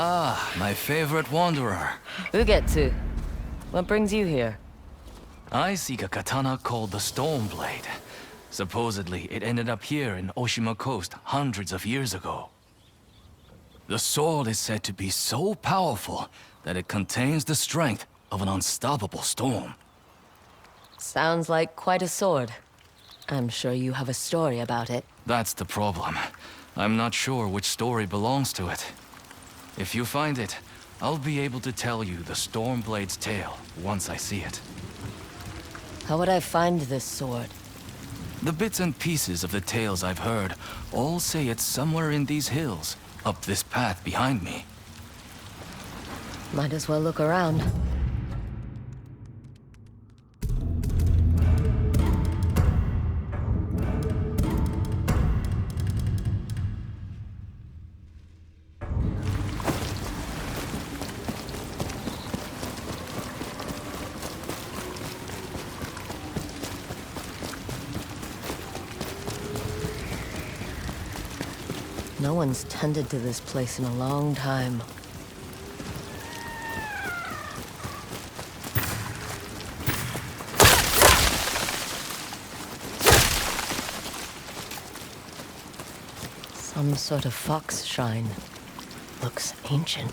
Ah, my favorite wanderer. Ugetsu. What brings you here? I seek a katana called the Stormblade. Supposedly, it ended up here in Oshima Coast hundreds of years ago. The sword is said to be so powerful that it contains the strength of an unstoppable storm. Sounds like quite a sword. I'm sure you have a story about it. That's the problem. I'm not sure which story belongs to it. If you find it, I'll be able to tell you the Stormblade's tale once I see it. How would I find this sword? The bits and pieces of the tales I've heard all say it's somewhere in these hills, up this path behind me. Might as well look around. No one's tended to this place in a long time. Some sort of fox shrine. Looks ancient.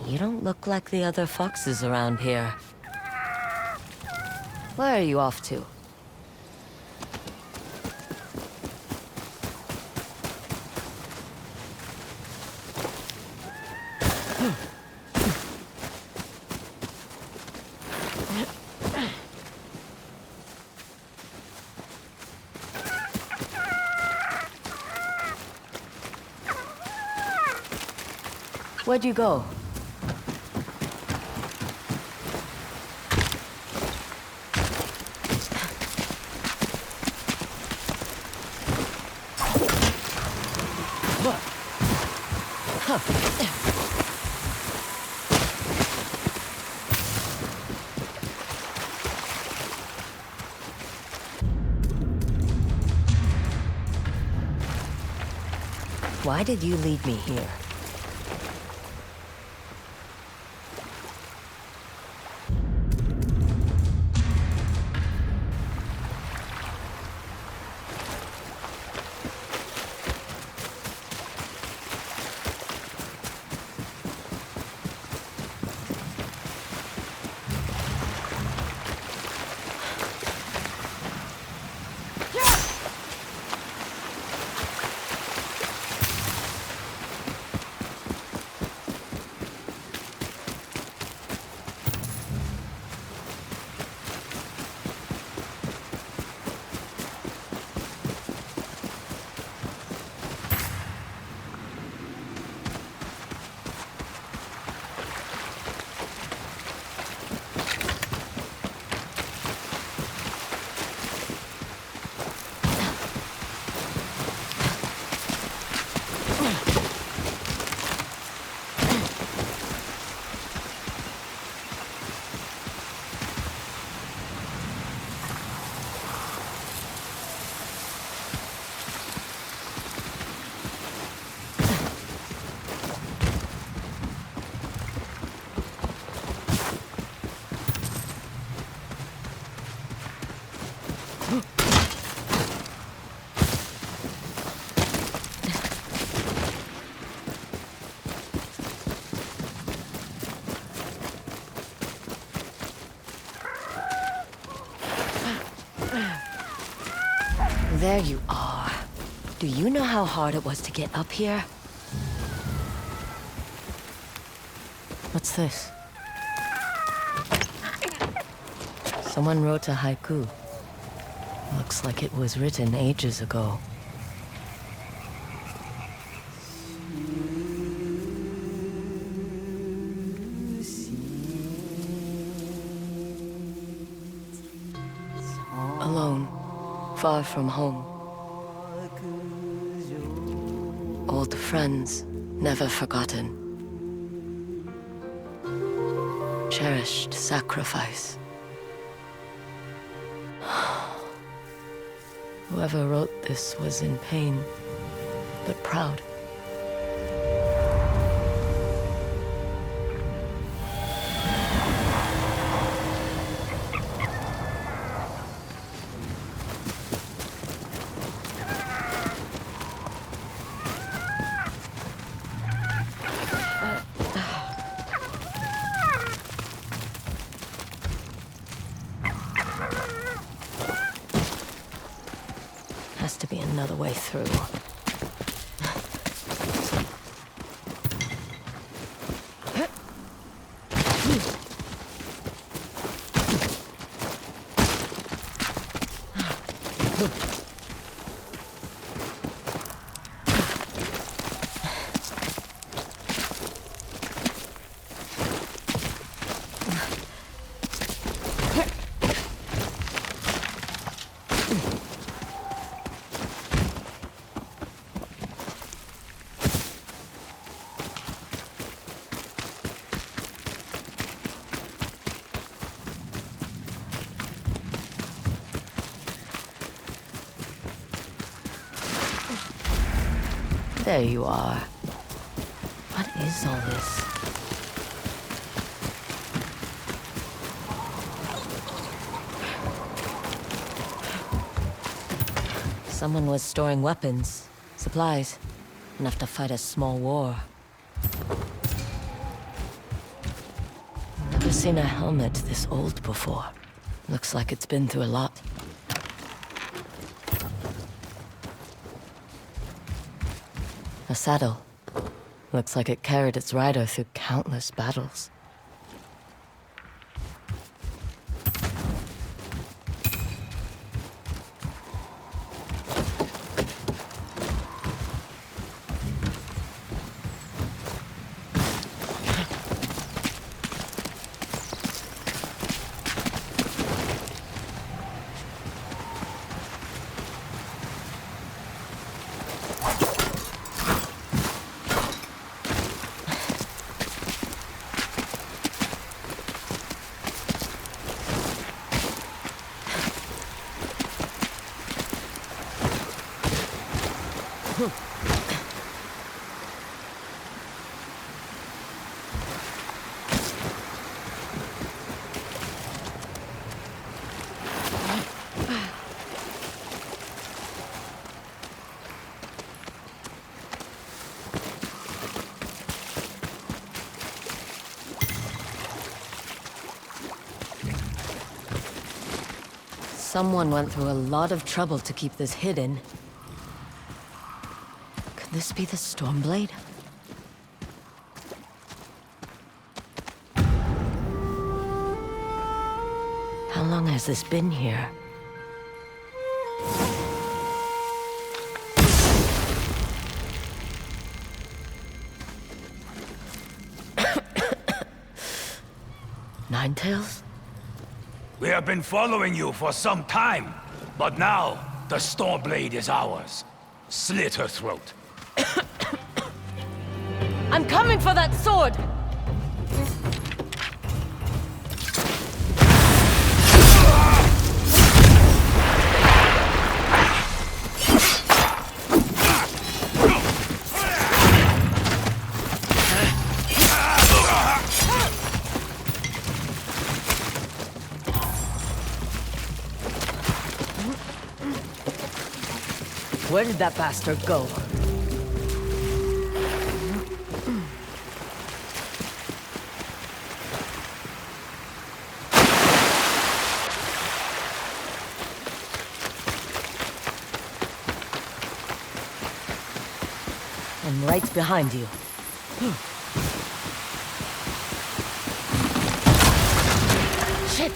You don't look like the other foxes around here. Where are you off to? Where'd you go? Why did you lead me here? There you are. Do you know how hard it was to get up here? What's this? Someone wrote a haiku. Looks like it was written ages ago. far from home. Old friends, never forgotten. Cherished sacrifice. Whoever wrote this was in pain, but proud. Has to be another way through. There you are. What is all this? Someone was storing weapons, supplies, enough to fight a small war. Never seen a helmet this old before. Looks like it's been through a lot. A saddle. Looks like it carried its rider through countless battles. Someone went through a lot of trouble to keep this hidden. Could this be the Stormblade? How long has this been here? Ninetales? We have been following you for some time, but now the Stormblade is ours. Slit her throat. I'm coming for that sword! Where did that bastard go? I'm right behind you. Shit!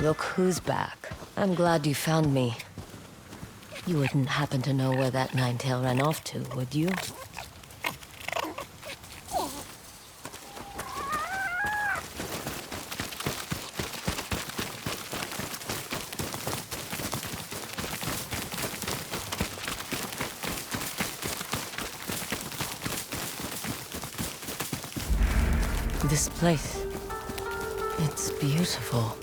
Look who's back. I'm glad you found me. You wouldn't happen to know where that nine-tail ran off to, would you? This place, it's beautiful.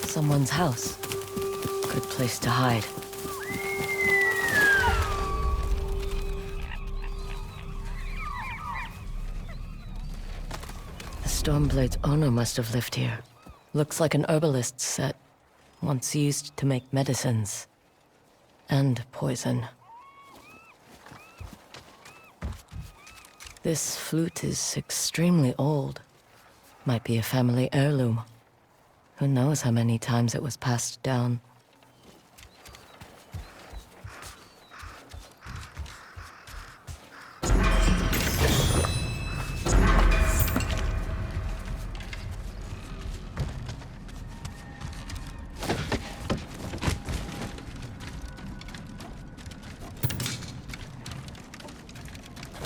Someone's house. Good place to hide. The Stormblade's owner must have lived here. Looks like an herbalist's set, once used to make medicines. And poison. This flute is extremely old. Might be a family heirloom. Who knows how many times it was passed down.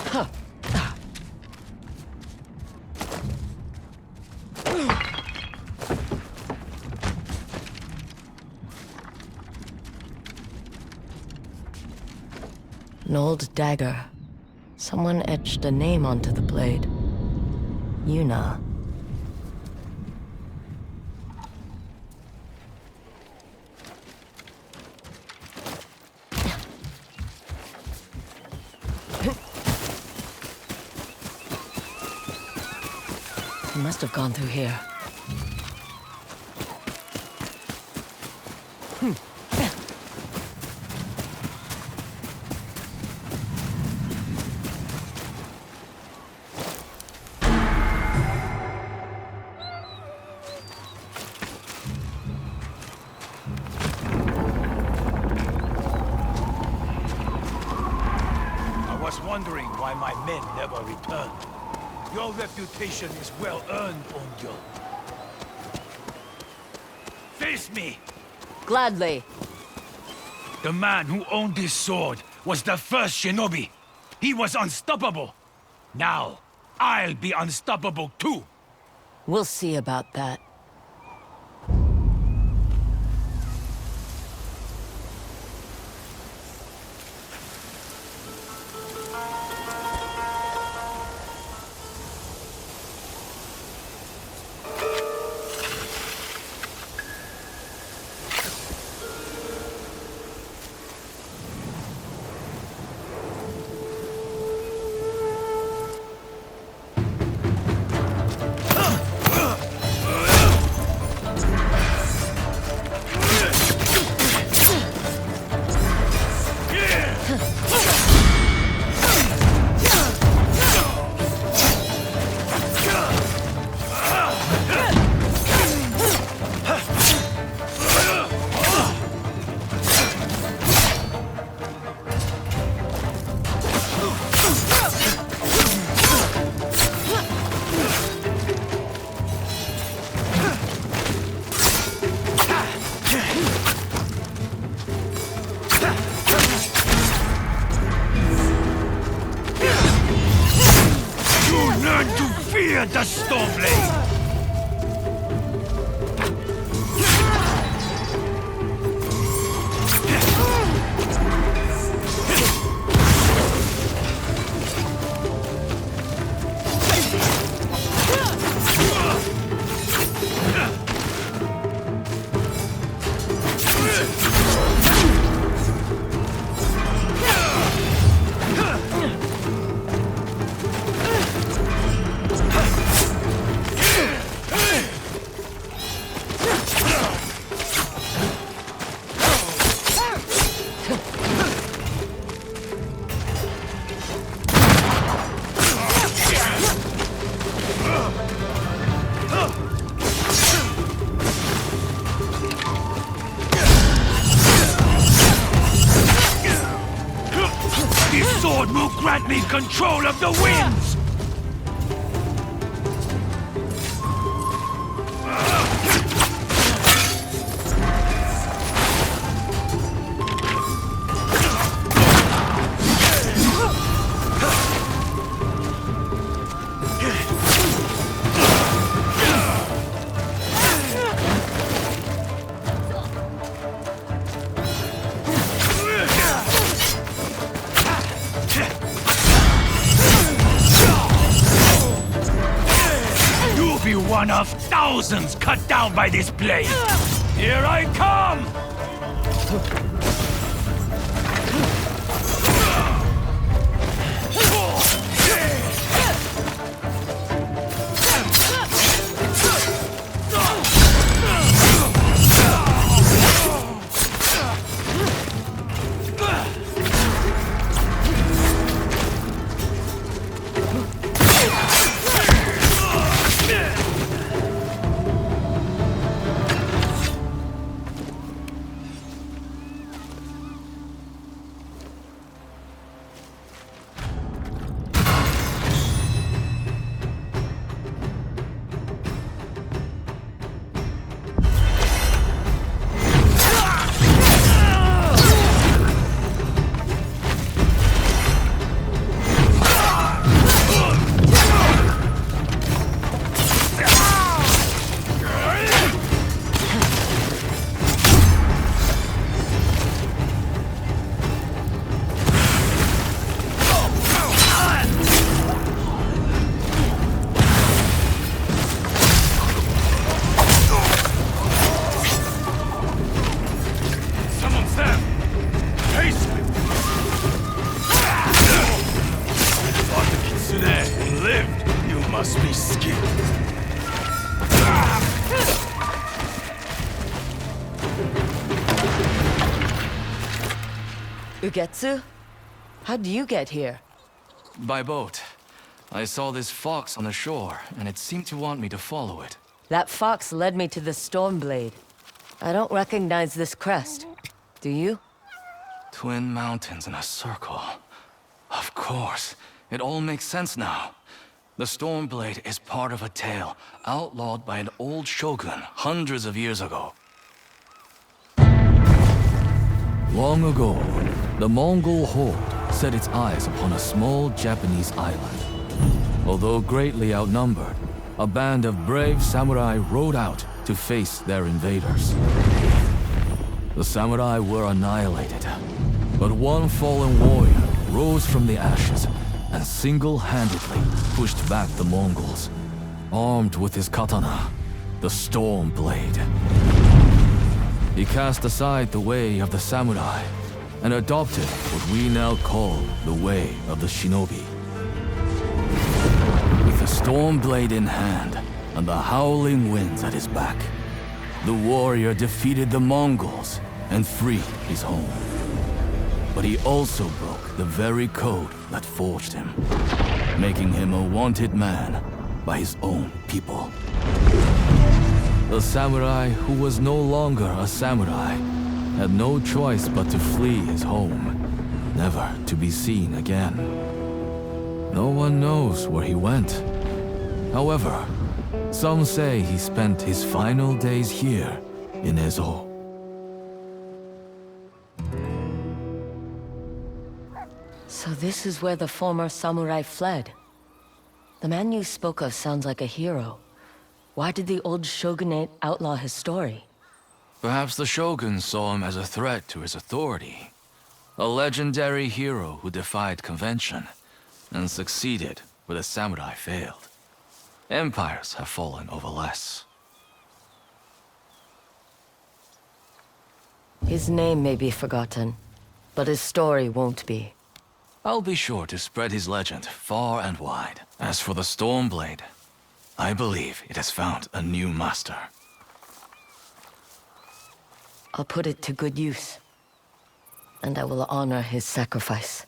Huh. An old dagger. Someone etched a name onto the blade. Yuna. He must have gone through here. Wondering why my men never returned. Your reputation is well earned, Onyo. Face me! Gladly. The man who owned this sword was the first Shinobi. He was unstoppable. Now, I'll be unstoppable too. We'll see about that. Fear the Stormblade! sword will grant me control of the winds! Be one of thousands cut down by this blade. Here I come! Ugetsu? How'd you get here? By boat. I saw this fox on the shore, and it seemed to want me to follow it. That fox led me to the Stormblade. I don't recognize this crest. Do you? Twin mountains in a circle. Of course. It all makes sense now. The Stormblade is part of a tale outlawed by an old shogun hundreds of years ago. Long ago, the Mongol horde set its eyes upon a small Japanese island. Although greatly outnumbered, a band of brave samurai rode out to face their invaders. The samurai were annihilated, but one fallen warrior rose from the ashes and single-handedly pushed back the Mongols, armed with his katana, the Stormblade. He cast aside the way of the samurai and adopted what we now call the way of the Shinobi. With the Stormblade in hand and the howling winds at his back, the warrior defeated the Mongols and freed his home. But he also broke the very code that forged him, making him a wanted man by his own people. The samurai who was no longer a samurai had no choice but to flee his home, never to be seen again. No one knows where he went. However, some say he spent his final days here in Ezo. So this is where the former samurai fled. The man you spoke of sounds like a hero. Why did the old shogunate outlaw his story? Perhaps the shogun saw him as a threat to his authority. A legendary hero who defied convention and succeeded where the samurai failed. Empires have fallen over less. His name may be forgotten, but his story won't be. I'll be sure to spread his legend far and wide. As for the Stormblade, I believe it has found a new master. I'll put it to good use. And I will honor his sacrifice.